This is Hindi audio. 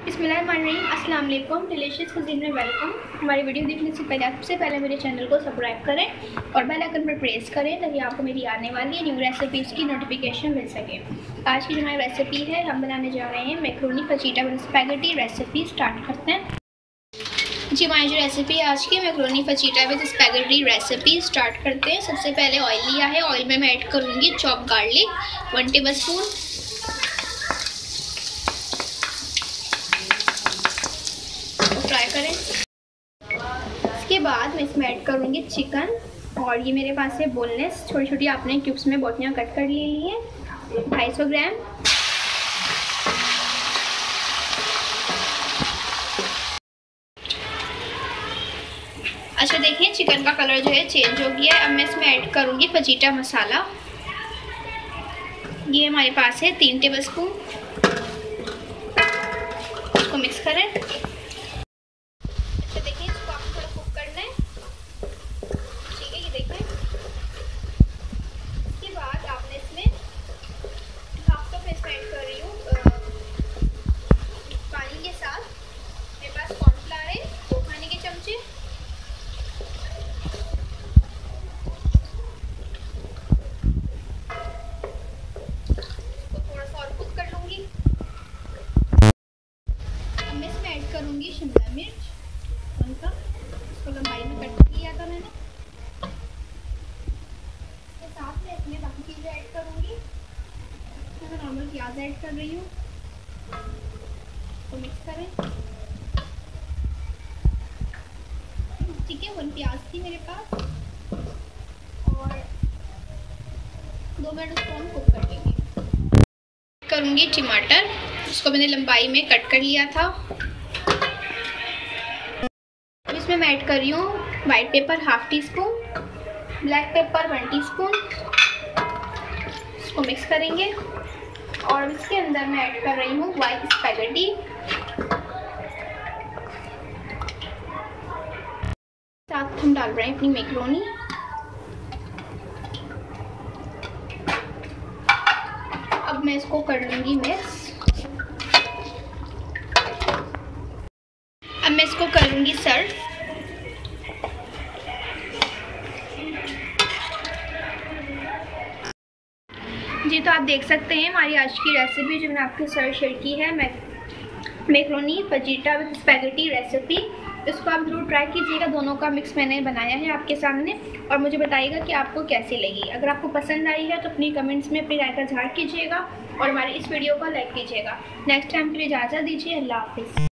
बिस्मिल्लाहिर्रहमानिर्रहीम, अस्सलाम वालेकुम। डिलीशियस कुजीन में वेलकम। हमारी वीडियो देखने से पहले सबसे पहले मेरे चैनल को सब्सक्राइब करें और बेल आइकन पर प्रेस करें ताकि आपको मेरी आने वाली न्यू रेसिपीज़ की नोटिफिकेशन मिल सके। आज की जो हमारी रेसिपी है, हम बनाने जा रहे हैं macaroni fajita with spaghetti. Recipe start करते हैं जी। हमारी जो रेसिपी है आज की macaroni fajita with spaghetti recipe start करते हैं। सबसे पहले ऑयल लिया है, ऑयल में मैं ऐड करूँगी चॉप गार्लिक 1 टेबलस्पून। फ्राई करें। इसके बाद मैं इसमें ऐड करूँगी चिकन, और ये मेरे पास है बोनलेस, छोटी छोटी आपने क्यूब्स में बोटियाँ कट कर ले ली है, 250 ग्राम। अच्छा देखिए, चिकन का कलर जो है चेंज हो गया है। अब मैं इसमें ऐड करूँगी फजीटा मसाला, ये हमारे पास है 3 टेबलस्पून। इसको मिक्स करें। करूँगी शिमला मिर्च हल्का, इसको लंबाई में कट किया था मैंने। इसके साथ में इसमें बाकी चीज़ें ऐड करूँगी। मैं नॉर्मल प्याज ऐड कर रही हूँ, तो मिक्स करें। ठीक है, 1 प्याज थी मेरे पास, और 2 मिनट उसको हम कुक कर लेंगे। करूँगी टमाटर, उसको मैंने लंबाई में कट कर लिया था। इसमें मैं ऐड कर रही हूँ white paper 1/2 teaspoon, black pepper 1 teaspoon. इसको मिक्स करेंगे, और इसके अंदर मैं ऐड कर रही हूँ वाइट स्पैगेटी। साथ हम डाल रहे हैं अपनी मैक्रोनी। अब मैं इसको कर लूँगी मिक्स। अब मैं इसको करूँगी सर्व। जी, तो आप देख सकते हैं हमारी आज की रेसिपी जो मैंने आपके साथ शेयर की है, macaroni fajita with spaghetti recipe. इसको आप ज़रूर ट्राई कीजिएगा। दोनों का मिक्स मैंने बनाया है आपके सामने, और मुझे बताइएगा कि आपको कैसी लगी। अगर आपको पसंद आई है तो अपनी कमेंट्स में अपनी राय का इज़हार कीजिएगा, और हमारी इस वीडियो को लाइक कीजिएगा। नेक्स्ट टाइम के लिए इजाज़त दीजिए। अल्लाह हाफिज़।